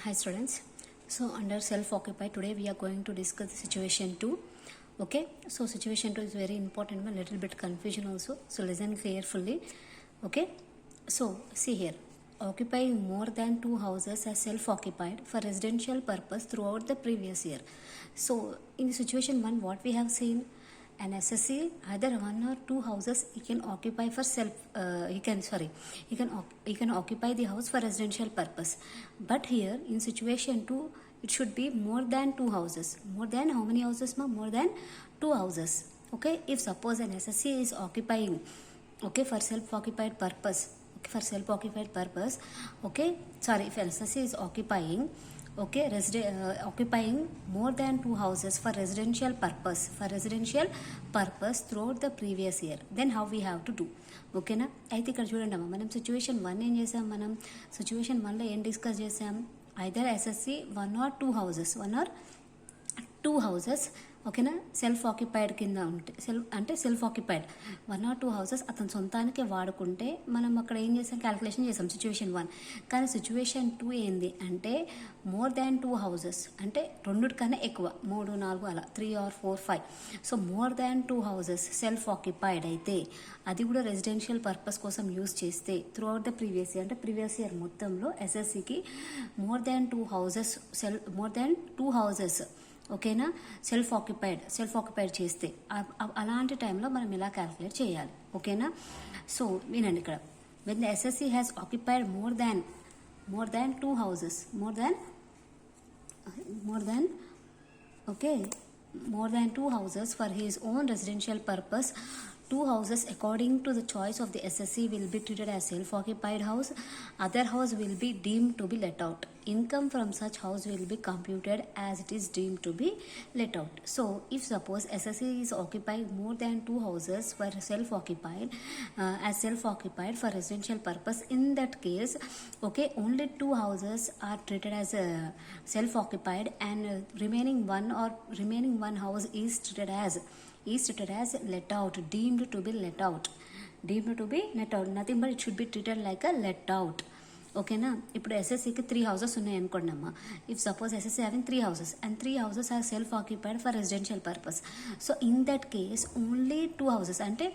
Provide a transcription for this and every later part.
Hi students. So under self-occupied today we are going to discuss the situation 2. Okay. So situation 2 is very important, a little bit confusion also. So listen carefully. Okay. So see here. Occupying more than 2 houses as self-occupied for residential purpose throughout the previous year. So in situation 1 what we have seen, an SSC either 1 or 2 houses he can occupy for he can occupy the house for residential purpose. But here in situation 2 it should be more than 2 houses. More than how many houses? More than 2 houses. Okay, if suppose an SSC is occupying, okay, for self-occupied purpose, okay, sorry, if SSC is occupying, okay, occupying more than 2 houses for residential purpose throughout the previous year, then how we have to do? ఓకేనా? అయితే ఇక్కడ చూడండి అమ్మ, మనం situation 1 ఏం చేసాం? మనం situation 1లో ఏం డిస్కస్ చేసాం? ఐదర్ ఎస్ఎస్సి 1 or 2 houses, ఓకేనా, సెల్ఫ్ ఆక్యుపైడ్ కింద ఉంటే సెల్ఫ్ ఆక్యుపైడ్ 1 or 2 houses అతను సొంతానికి వాడుకుంటే మనం అక్కడ ఏం చేసాం? క్యాలిక్యులేషన్ చేసాం సిచ్యువేషన్ 1. కానీ సిచ్యువేషన్ 2 ఏంది అంటే మోర్ దాన్ 2 houses అంటే రెండుకన్నా ఎక్కువ, 3, 4 అలా 3 or 4, 5. So more than 2 houses self occupied అయితే అది కూడా రెసిడెన్షియల్ పర్పస్ కోసం యూజ్ చేస్తే through out the previous year, అంటే ప్రీవియస్ ఇయర్ మొత్తంలో ఎస్ఎస్సికి మోర్ దాన్ 2 houses ఓకేనా సెల్ఫ్ ఆక్యుపైడ్ చేస్తే అలాంటి టైంలో మనం ఇలా క్యాలిక్యులేట్ చేయాలి. ఓకేనా? సో వినండి ఇక్కడ, when the SSC has occupied more than 2 houses, more than 2 houses for his own residential purpose, 2 houses according to the choice of the SSC will be treated as self-occupied house. Other house will be deemed to be let out. Income from such house will be computed as it is deemed to be let out. So if suppose SSC is occupying more than 2 houses for self-occupied for residential purpose, in that case, okay, only 2 houses are treated as self-occupied and remaining one house is treated as let out, deemed to be let out. Nothing but it should be treated like a let out. ఓకేనా? ఇప్పుడు ఎస్ఎస్సికి 3 houses ఉన్నాయి అనుకోండి అమ్మ. If suppose assessee having 3 houses and 3 houses are self occupied for residential purpose, so in that case only 2 houses అంటే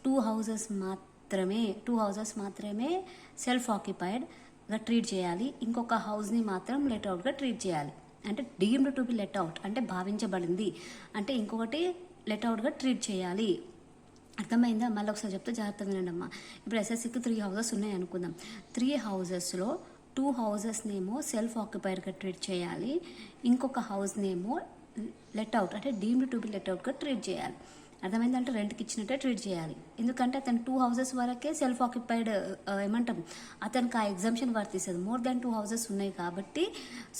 2 houses మాత్రమే self ఆక్యుపైడ్గా treat చేయాలి. ఇంకొక హౌస్ని మాత్రం లెట్ అవుట్గా ట్రీట్ చేయాలి. అంటే deemed to be let out అంటే భావించబడింది, అంటే ఇంకొకటి లెట్ అవుట్గా ట్రీట్ చేయాలి. అర్థమైందా? మళ్ళీ ఒకసారి చెప్తే జాగ్రత్తగా వినండి అమ్మా. ఇప్పుడు ఎస్ఎస్సికి 3 houses ఉన్నాయి అనుకుందాం. 3 housesలో 2 housesనేమో సెల్ఫ్ ఆక్యుపైడ్గా ట్రీట్ చేయాలి, ఇంకొక హౌస్నేమో లెట్ అవుట్ అంటే డీమ్డ్ టు బి లెట్ అవుట్గా ట్రీట్ చేయాలి. అర్థమైందంటే రెంట్కి ఇచ్చినట్టే ట్రీట్ చేయాలి. ఎందుకంటే అతను 2 houses వరకే సెల్ఫ్ ఆక్యుపైడ్ ఏమంటాం, అతనికి ఆ ఎగ్జామ్షన్ వర్తిస్తుంది. మోర్ దాన్ 2 houses ఉన్నాయి కాబట్టి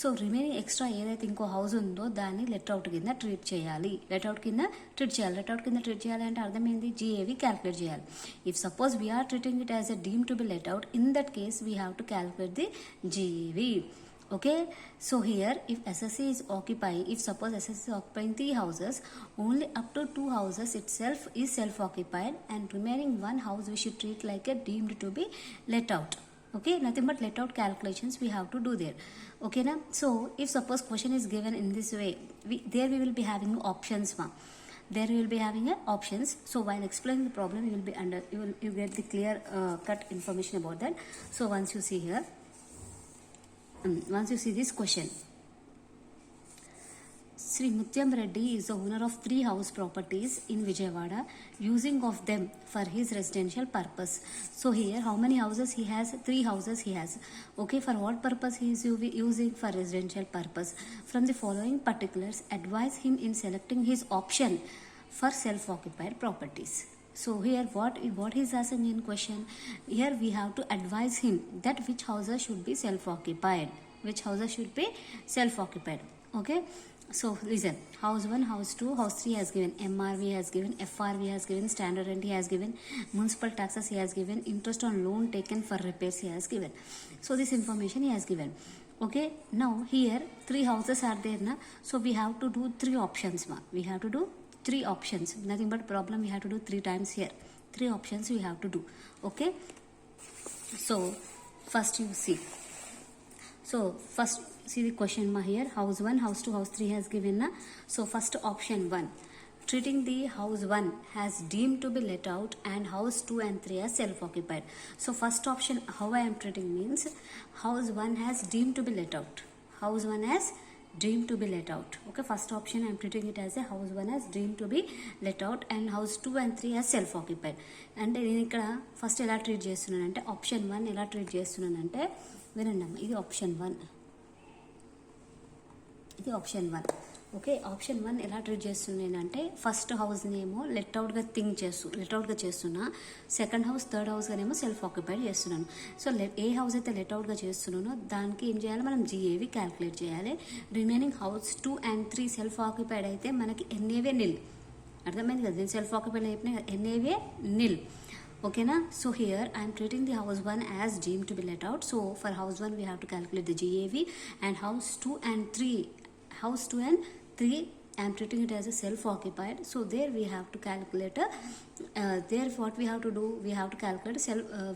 సో రిమైనింగ్ ఎక్స్ట్రా ఏదైతే ఇంకో హౌస్ ఉందో దాన్ని లెట్ అవుట్ కింద ట్రీట్ చేయాలి. లెట్ అవుట్ కింద ట్రీట్ చేయాలి అంటే అర్థమైంది, GAV క్యాలిక్యులేట్ చేయాలి. If suppose we are treating it as a deem to be let out, in that case we have to calculate the GAV. Okay, so here if SSC is occupying 3 houses, only up to 2 houses itself is self-occupied and remaining 1 house we should treat like a deemed to be let out. Okay, nothing but let out calculations we have to do there. Okay na? So if suppose question is given in this way, we will be having options options. So while explaining the problem you get the clear cut information about that. So once you see this question, Sri Mutyam Reddy is the owner of 3 house properties in Vijayawada, using of them for his residential purpose. So here how many houses he has? 3 houses he has. Okay, for what purpose he is using? For residential purpose. From the following particulars, advise him in selecting his option for self-occupied properties. So here what he's asking in question, here we have to advise him that which houses should be self-occupied. Okay, so listen, house 1, house 2, house 3 has given, MRV has given, FRV has given, standard rent he has given, municipal taxes he has given, interest on loan taken for repairs he has given. So this information he has given. Okay, now here 3 houses are there na, so we have to do 3 options ma. We have to do 3 options, nothing but problem we have to do 3 times here. 3 options we have to do. Okay, so first you see, So first see the question ma here, house 1, house 2, house 3 has given na. So first option 1, treating the house 1 has deemed to be let out and house 2 and 3 are self occupied. So first option how I am treating means house 1 has deemed to be let out, house 1 has deemed to be let out. Okay, first option I am treating it as a house 1 has deemed to be let out and house 2 and 3 are self occupied. అంటే నేను ఇక్కడ first ఎలా treat చేస్తున్నానంటే option 1 ఎలా treat చేస్తున్నానంటే వినండి అమ్మ, ఇది ఆప్షన్ 1, ఇది ఆప్షన్ 1. ఓకే, ఆప్షన్ 1 ఎలా ట్రీట్ చేస్తున్నానంటే ఫస్ట్ హౌస్ని ఏమో లెట్ అవుట్గా చేస్తున్నా, సెకండ్ హౌస్ థర్డ్ హౌస్గానేమో సెల్ఫ్ ఆక్యుపైడ్ చేస్తున్నాను. సో ఏ హౌస్ అయితే లెట్ అవుట్గా చేస్తున్నానో దానికి ఏం చేయాలి, మనం జిఏవి క్యాలిక్యులేట్ చేయాలి. Remaining house 2 and 3 self occupied అయితే మనకి ఎన్ఏవే నిల్. అర్థమైంది కదా, నేను సెల్ఫ్ ఆక్యుపైడ్ అయిపోయినాయి కదా, ఎన్ఏవే నిల్. ఓకేనా. So here I'm treating the house 1 as deem to be let out. So for house 1 we have to calculate the GAV and house 2 and 3 I am treating it as a self-occupied. So there we have to calculate there what we have to do, we have to calculate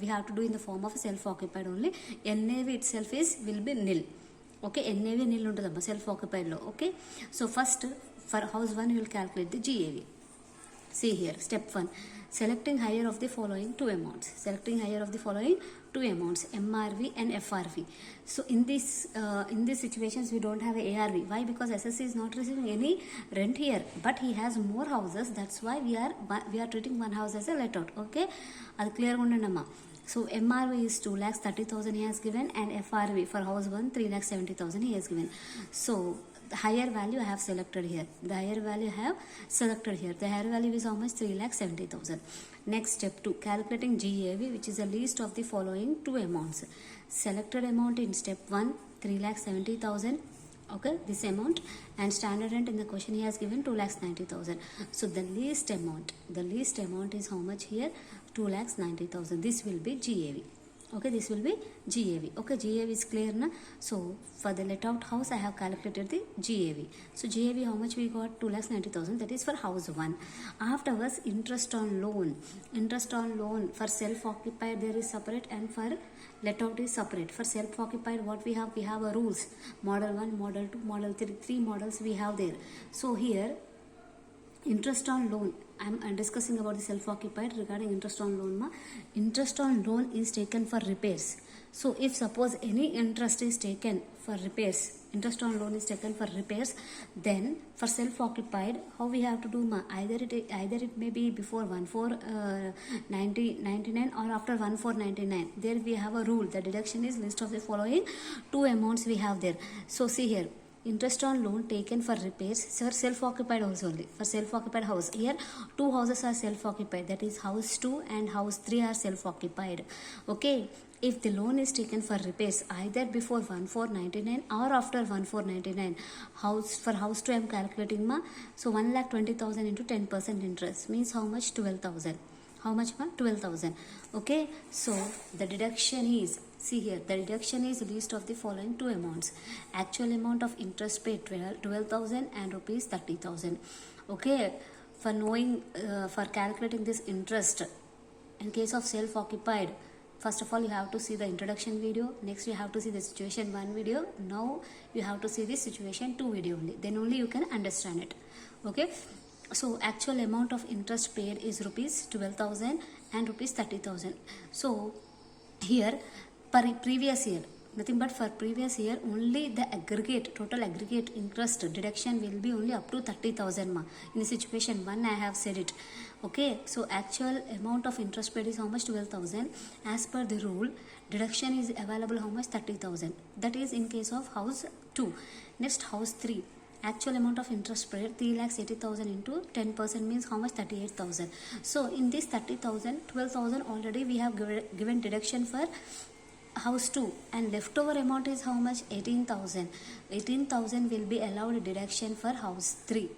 we have to do in the form of a self-occupied only. NAV itself will be nil. Okay, NAV nil untadamma self occupied lo. Okay, so first for house 1 you will calculate the GAV. See here, step 1, selecting higher of the following two amounts. Selecting higher of the following two amounts, MRV and FRV. So in these situations we don't have a ARV. Why? Because SSC is not receiving any rent here, but he has more houses. That's why we are treating one house as a let out. Okay, అది clear గా ఉండమ్మా. So MRV is 2,30,000 he has given and FRV for house 1 3,70,000 he has given. So the higher value I have selected here. The higher value I have selected here. The higher value is how much? 3,70,000. Next step 2, calculating GAV, which is a least of the following two amounts. Selected amount in step 1 3,70,000. Okay, this amount, and standard rent in the question he has given 2,90,000. So the least amount is how much here? 2,90,000. This will be GAV. Okay, this will be GAV. Okay, GAV is clear na. So for the let out house I have calculated the GAV. So GAV how much we got? 2,90,000. That is for house 1. Afterwards, interest on loan for self occupied there is separate and for let out is separate. For self occupied what we have a rules, model 1, model 2, model 3, 3 models we have there. So here interest on loan, I'm discussing about the self occupied. Regarding interest on loan ma, interest on loan is taken for repairs. So if suppose any interest is taken for repairs, interest on loan is taken for repairs, then for self occupied how we have to do ma, either it may be before 1,499 or after 1,499. There we have a rule, the deduction is list of the following two amounts we have there. So see here, interest on loan taken for repairs, sir, self-occupied house only. For self-occupied house, here two houses are self-occupied, that is house 2 and house 3 are self-occupied. Okay, if the loan is taken for repairs either before 1,499 or after 1,499, for house 2 I am calculating ma. So 1,20,000 into 10% interest means how much? 12,000. How much ma? 12,000. Okay, so the deduction is, see here, the deduction is least of the following two amounts. Actual amount of interest paid 12,000 and rupees 30,000. Okay, for calculating this interest in case of self-occupied, first of all you have to see the introduction video, next you have to see the situation 1 video, now you have to see the situation 2 video only, then only you can understand it. Okay, so actual amount of interest paid is rupees 12,000 and rupees 30,000. So here per previous year, nothing but for previous year only the total aggregate interest deduction will be only up to 30,000 ma. In the situation 1 I have said it. Okay, so actual amount of interest paid is how much? 12,000. As per the rule, deduction is available how much? 30,000. That is in case of house 2. Next, house 3. Actual amount of interest paid 3,80,000 into 10% means how much? 38,000. So in this 30,000, 12,000 already we have given deduction for house 2 and leftover amount is how much? 18,000. 18,000 will be allowed deduction for house 3.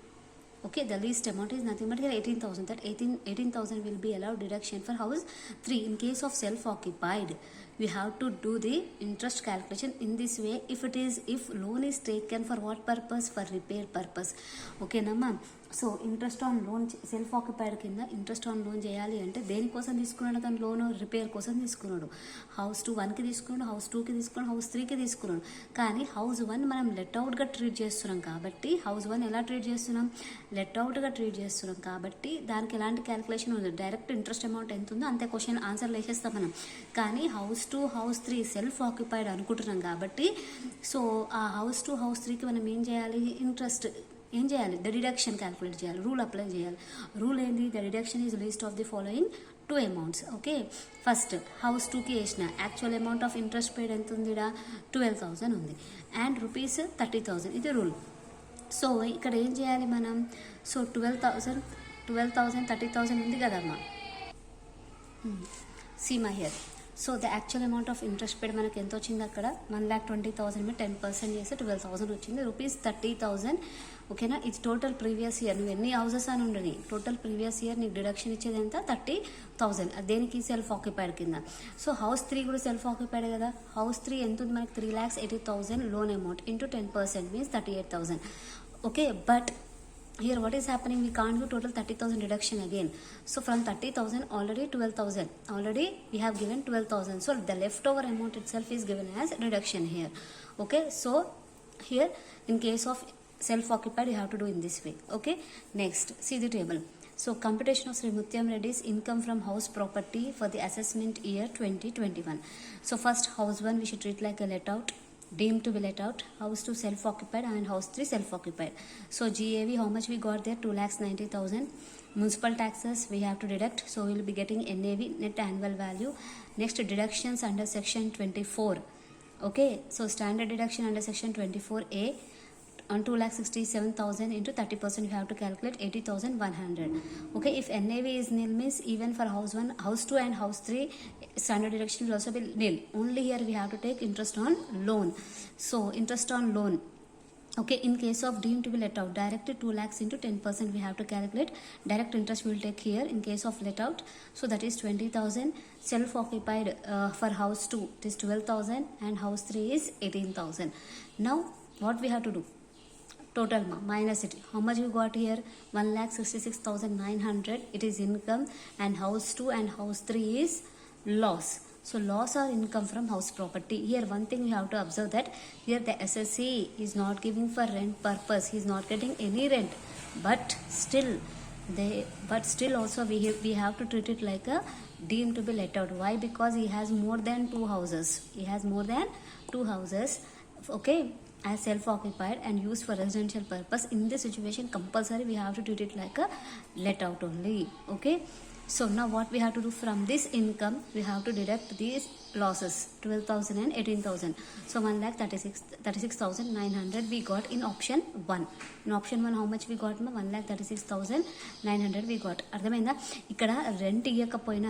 Okay, the least amount is nothing but here 18,000. That 18,000 will be allowed deduction for house 3. In case of self-occupied, we have to do the interest calculation in this way. If loan is taken for what purpose? For repair purpose. Okay, Nama. So interest on loan self occupied కింద interest on loan చేయాలి అంటే దేనికోసం తీసుకున్నాడు తను loan? Repair కోసం తీసుకున్నాడు. House 1కి తీసుకున్నాడు, హౌస్ 2కి తీసుకున్నాడు, హౌస్ 3కి తీసుకున్నాడు. కానీ హౌస్ 1 మనం లెట్ అవుట్గా ట్రీట్ చేస్తున్నాం కాబట్టి హౌస్ 1 ఎలా ట్రీట్ చేస్తున్నాం? లెట్ అవుట్గా ట్రీట్ చేస్తున్నాం కాబట్టి దానికి ఎలాంటి క్యాలిక్యులేషన్ ఉంది? డైరెక్ట్ ఇంట్రెస్ట్ అమౌంట్ ఎంత ఉందో అంతే క్వశ్చన్ ఆన్సర్ వేసేస్తాం మనం. కానీ హౌస్ 2 హౌస్ 3 సెల్ఫ్ ఆక్యుపైడ్ అనుకుంటున్నాం కాబట్టి సో ఆ హౌస్ 2 హౌస్ 3కి మనం ఏం చేయాలి? ఇంట్రెస్ట్ ఏం చేయాలి? ద డిడక్షన్ క్యాలిక్యులేట్ చేయాలి, రూల్ అప్లై చేయాలి. రూల్ ఏంది? The deduction is least of the following 2 amounts. Okay, first house 2కి వేసిన యాక్చువల్ అమౌంట్ ఆఫ్ ఇంట్రెస్ట్ పేడ్ ఎంత ఉంది? 12,000 ఉంది అండ్ రూపీస్ 30,000, ఇది రూల్. సో ఇక్కడ ఏం చేయాలి మనం? సో 12,000 30,000 ఉంది కదమ్మా. Seema here. So the actual amount of interest పేడ్ మనకి ఎంత వచ్చింది? అక్కడ 1,20,000 మీద 10% చేస్తే 12,000 వచ్చింది, రూపీస్ 30,000. ఓకేనా? ఇది టోటల్ ప్రీవియస్ ఇయర్. నువ్వు ఎన్ని హౌసెస్ అని ఉండని టోటల్ ప్రీవియస్ ఇయర్ నీకు డిడక్షన్ ఇచ్చేది ఎంత? 30,000. దేనికి? సెల్ఫ్ ఆక్యుపైడ్ కింద. సో హౌస్ 3 కూడా సెల్ఫ్ ఆక్యుపైడ్ కదా. హౌస్ 3 ఎంత ఉంది మనకి? 3,80,000 loan amount into 10% means 38,000. Okay, but here what is happening? We can't do total 30,000 deduction again. So from 30,000 already 12,000 already we have given 12,000. So the leftover amount itself is given as reduction here. Okay, so here in case of self occupied you have to do in this way. Okay, next see the table. So computation of Sri Mutyam Reddy's income from house property for the assessment year 2021. So first house 1 we should treat like a let out, deemed to be let out, house 2 self occupied and house 3 self occupied. So GAV how much we got there? 2,90,000. Municipal taxes we have to deduct, so we will be getting NAV, net annual value. Next deductions under section 24. Okay, so standard deduction under section 24A on 2,67,000 into 30% you have to calculate 80,100. Okay, if NAV is nil means even for house 1, house 2 and house 3 standard deduction will also be nil. Only here we have to take interest on loan. So interest on loan. Okay, in case of deemed to be let out, direct 2 lakhs into 10% we have to calculate. Direct interest we will take here in case of let out. So that is 20,000. Self occupied for house 2 it is 12,000 and house 3 is 18,000. Now what we have to do? Total minus it. How much you got here? 1,66,900. It is income and house 2 and house 3 is loss. So loss or income from house property. Here one thing you have to observe that here the SSC is not giving for rent purpose. He is not getting any rent. But still also we have to treat it like a deemed to be let out. Why? Because he has more than 2 houses. He has more than 2 houses. Okay, as self-occupied and used for residential purpose. In this situation compulsory we have to treat it like a let out only. Okay, so now what we have to do? From this income we have to deduct these losses 12,000 and 18,000. So 1,36,900 we got in option 1. In option 1 how much we got? 1,36,900 we got. అర్థమైందా? ఇక్కడ rent ఇవ్వకపోయినా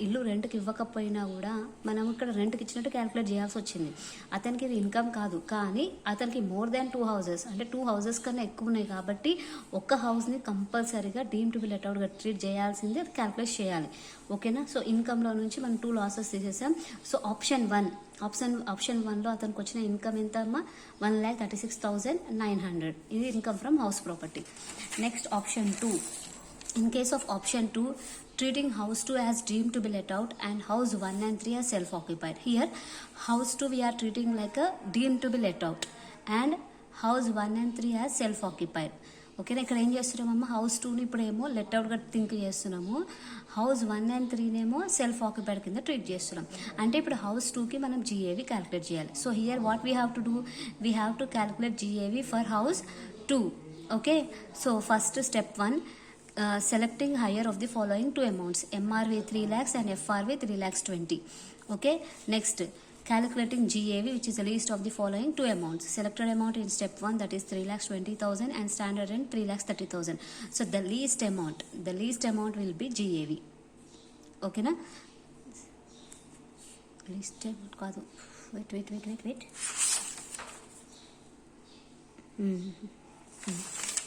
ఇల్లు రెంట్కి ఇవ్వకపోయినా కూడా మనం ఇక్కడ రెంట్కి ఇచ్చినట్టు క్యాలిక్యులేట్ చేయాల్సి వచ్చింది. అతనికి ఇది ఇన్కమ్ కాదు, కానీ అతనికి మోర్ దాన్ 2 హౌసెస్ అంటే 2 హౌసెస్ కన్నా ఎక్కువ ఉన్నాయి కాబట్టి ఒక్క హౌస్ని కంపల్సరీగా డీమ్ టు బి లెట్ అవుట్గా ట్రీట్ చేయాల్సిందే, క్యాలిక్యులేట్ చేయాలి. ఓకేనా? సో ఇన్కమ్లో నుంచి మనం 2 లాసెస్ తీసేసాం. సో ఆప్షన్ 1లో అతనికి వచ్చిన ఇన్కమ్ ఎంత అమ్మా? 1,36,900. ఇది income from house property. Next option 2. In case of option 2, treating house 2 as deemed to be let out and house 1 and 3 as self occupied. Here house 2 we are treating like a deemed to be let out and house 1 and 3 as self occupied. ఓకేనా? ఇక్కడ ఏం చేస్తున్నామమ్మా? House 2ని ఇప్పుడేమో let అవుట్గా think చేస్తున్నాము, house 1 and 3నేమో self occupied కింద treat చేస్తున్నాం. అంటే ఇప్పుడు హౌస్ 2కి మనం GAV క్యాలిక్యులేట్ చేయాలి. So here what we have to do? We have to calculate GAV for house 2. Okay, so first step 1, selecting higher of the following 2 amounts, MRV 3 lakhs and FRV 3,20,000. Okay, next calculating GAV which is the least of the following 2 amounts. Selected amount in step 1 that is 3,20,000 and standard rent 3,30,000. So the least amount will be GAV. Okay na? Least amount kaadu. Wait.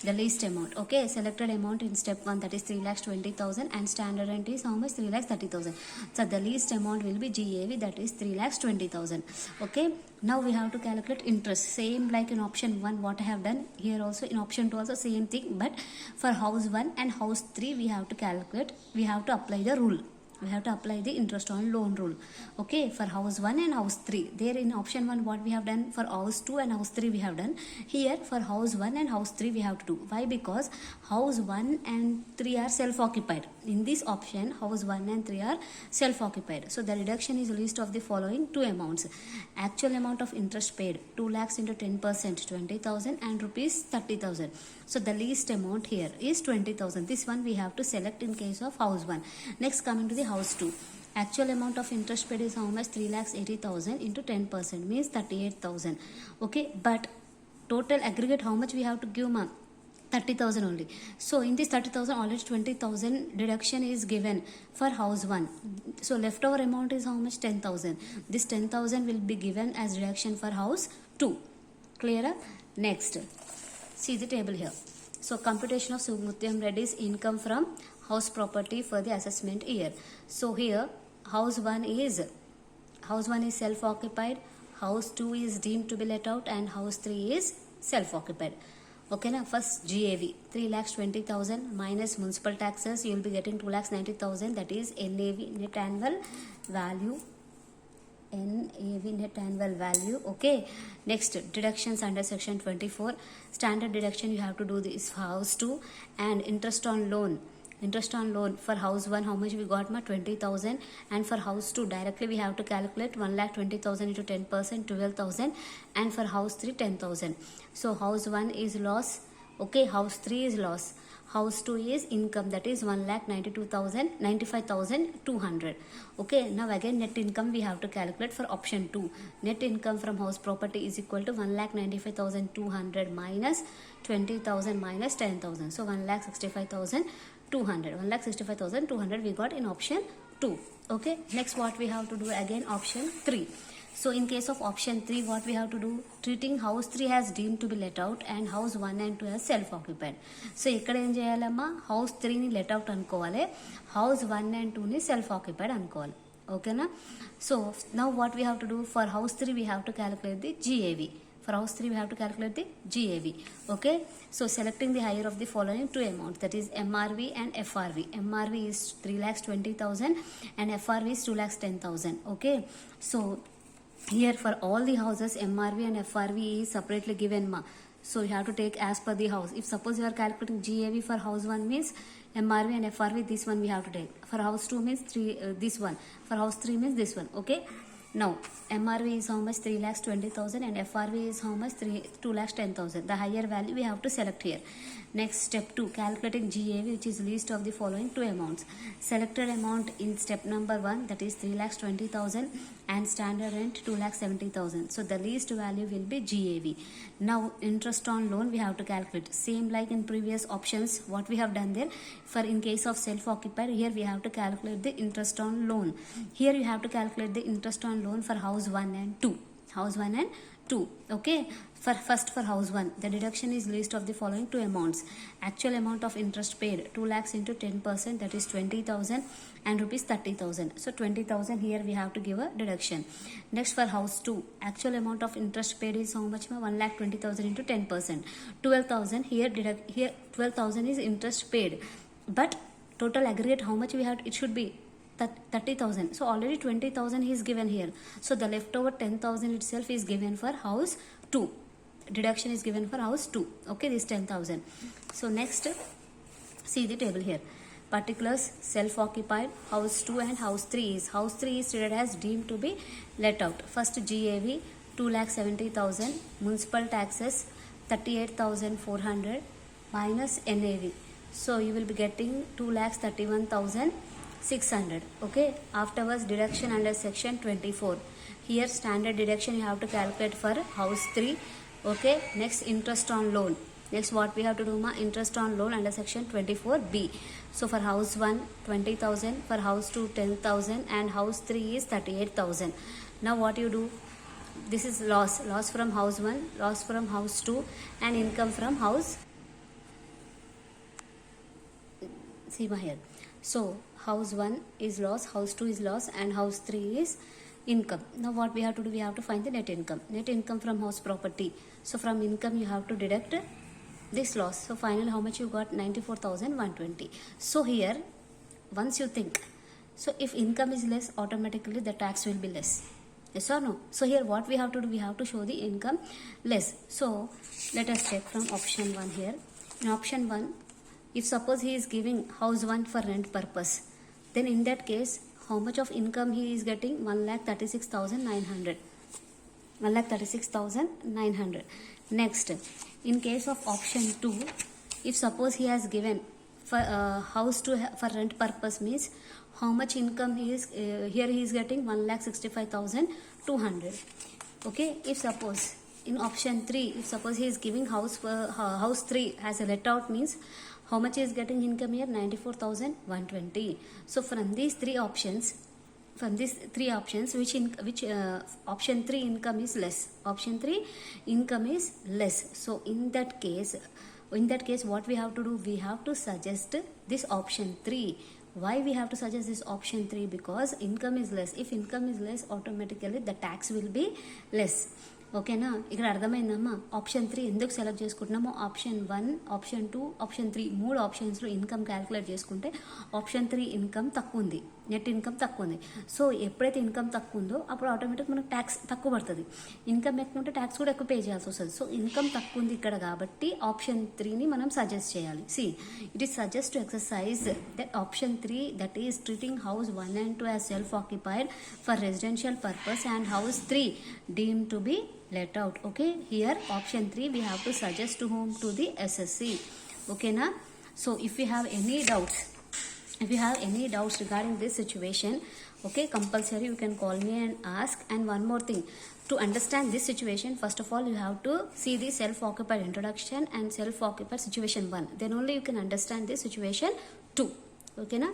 the least amount. Okay, selected amount in step 1, that is 3,20,000, and standard rent is how much? 3,30,000. So the least amount will be GAV, that is 3,20,000. Okay, now we have to calculate interest. Same like in option 1 what I have done, here also in option 2 also same thing, but for house 1 and house 3 we have to calculate, we have to apply the rule. We have to apply the interest on loan rule. Okay, for house 1 and house 3. There in option 1 what we have done, for house 2 and house 3 we have done. Here for house 1 and house 3 we have to do. Why? Because house 1 and 3 are self-occupied. In this option, house 1 and 3 are self-occupied. So the reduction is list of the following two amounts. Actual amount of interest paid, 2 lakhs into 10%, 20,000, and rupees 30,000. So the least amount here is 20,000. This one we have to select in case of house 1. Next, coming to the house 2. Actual amount of interest paid is how much? 3,80,000 into 10% means 38,000. Okay, but total aggregate how much we have to give, ma'am? 30,000 only. So in this 30,000 already 20,000 deduction is given for house 1. So leftover amount is how much? 10,000. This 10,000 will be given as deduction for house 2. Clear up? Next, see the table here. So computation of Subramaniam Reddy's income from house property for the assessment year. So here house 1 is self-occupied, house 2 is deemed to be let out, and house 3 is self-occupied. Okay, now first GAV 3,20,000 minus municipal taxes, you will be getting 2,90,000, that is NAV, net annual value. NAV, net annual value. Okay, next deductions under section 24. Standard deduction you have to do this for house 2, and interest on loan. Interest on loan for house 1 how much we got, ma? 20,000, and for house 2 directly we have to calculate 1,20,000 into 10%, 12,000, and for house 3 10,000. So house 1 is loss. Okay, house 3 is loss. House 2 is income, that is 1,95,200. Okay, now again net income we have to calculate for option 2. Net income from house property is equal to 1,95,200 minus 20,000 minus 10,000. So 1,65,200. 1,65,200 we got in option 2. Okay, next what we have to do again, option 3. So in case of option 3 what we have to do, treating house 3 as deemed to be let out and house 1 and 2 as self-occupied. So ఇక్కడ ఏం చేయాలమ్మా, house 3 ని let out అనుకోవాలి, house 1 and 2 ని self-occupied అనుకోవాలి. ఓకేనా? So now what we have to do, for house 3 we have to calculate the GAV. For house 3 we have to calculate the GAV. Okay, so selecting the higher of the following two amounts, that is MRV and FRV. MRV is 3,20,000 and FRV is 2,10,000. Okay, so here for all the houses MRV and FRV is separately given, ma. So you have to take as per the house. If suppose you are calculating GAV for house 1 means MRV and FRV, this one we have to take. For house 2 means this one. For house 3 means this one. Okay, now MRV is how much? 3,20,000 and FRV is how much? 2,10,000. The higher value we have to select here. Next, step 2, calculating GAV, which is least of the following two amounts. Selected amount in step number 1, that is 3,20,000, and standard rent 2,70,000. So the least value will be GAV. Now interest on loan we have to calculate. Same like in previous options what we have done there. For in case of self-occupied, here we have to calculate the interest on loan. Here you have to calculate the interest on loan for house 1 and 2. House 1 and 2. Okay, first for house 1 the deduction is list of the following two amounts. Actual amount of interest paid, 2 lakhs into 10%, that is 20,000, and rupees 30,000. So 20,000 here we have to give a deduction. Next, for house 2 actual amount of interest paid is how much? 1,20,000 into 10%, 12,000. Here 12,000 is interest paid, but total aggregate how much we have? It should be 30,000. So already 20,000 is given here. So the leftover 10,000 itself is given for house 2. Deduction is given for house 2. Okay, this 10,000. So next, see the table here. Particulars, self-occupied, house 2 and house 3 is. House 3 is treated as deemed to be let out. First GAV 2,70,000, municipal taxes 38,400 minus NAV. So you will be getting 2,31,600. Okay, afterwards deduction under section 24. Here standard deduction you have to calculate for house 3. Okay, next interest on loan. Next what we have to do, ma? Interest on loan under section 24B. So for house 1 20,000, for house 2 10,000, and house 3 is 38,000. Now what you do, this is loss from house 1, loss from house 2, and income from house See my here. So house 1 is loss, house 2 is loss, and house 3 is income. Now what we have to do, we have to find the net income. Net income from house property. So from income you have to deduct this loss. So finally how much you got? 94,120. So here once you think, so if income is less, automatically the tax will be less. Yes or no? So here what we have to do, we have to show the income less. So let us check from option 1 here. In option 1, if suppose he is giving house 1 for rent purpose, then in that case how much of income he is getting? 1,36,900. 1,36,900. Next, in case of option 2, if suppose he has given for house to for rent purpose, means how much income he is here he is getting? 1,65,200. Okay, if suppose in option 3, if suppose he is giving house house 3 as a let out, means how much he is getting income here? 94,120. So from these three options, which option 3 income is less? Option 3 income is less. So in that case what we have to do, we have to suggest this option 3. Why we have to suggest this option 3? Because income is less. If income is less, automatically the tax will be less. ఓకేనా? ఇక్కడ అర్థమైందమ్మా option 3 ఎందుకు select చేసుకుంటున్నామో. Option 1, option 2, option 3 మూడు ఆప్షన్స్లో income calculate చేసుకుంటే option 3 income తక్కువ ఉంది, net income తక్కువ ఉంది. సో ఎప్పుడైతే ఇన్కమ్ తక్కువ ఉందో అప్పుడు ఆటోమేటిక్ మనకు ట్యాక్స్ తక్కువ పడుతుంది. ఇన్కమ్ ఎక్కువ ఉంటే ట్యాక్స్ కూడా ఎక్కువ పే చేయాల్సి వస్తుంది. సో ఇన్కమ్ తక్కువ ఉంది ఇక్కడ కాబట్టి ఆప్షన్ 3ని మనం సజెస్ట్ చేయాలి. See it is suggest to exercise that option 3, that is treating house 1 and 2 as self-occupied for residential purpose and house 3 deemed to be let out. Okay, here option 3 we have to suggest to whom? To the SSC. Okay na? So if you have any doubts regarding this situation, okay, compulsory you can call me and ask. And one more thing, to understand this situation, first of all you have to see the self-occupied introduction and self-occupied situation 1, then only you can understand this situation 2. Okay na?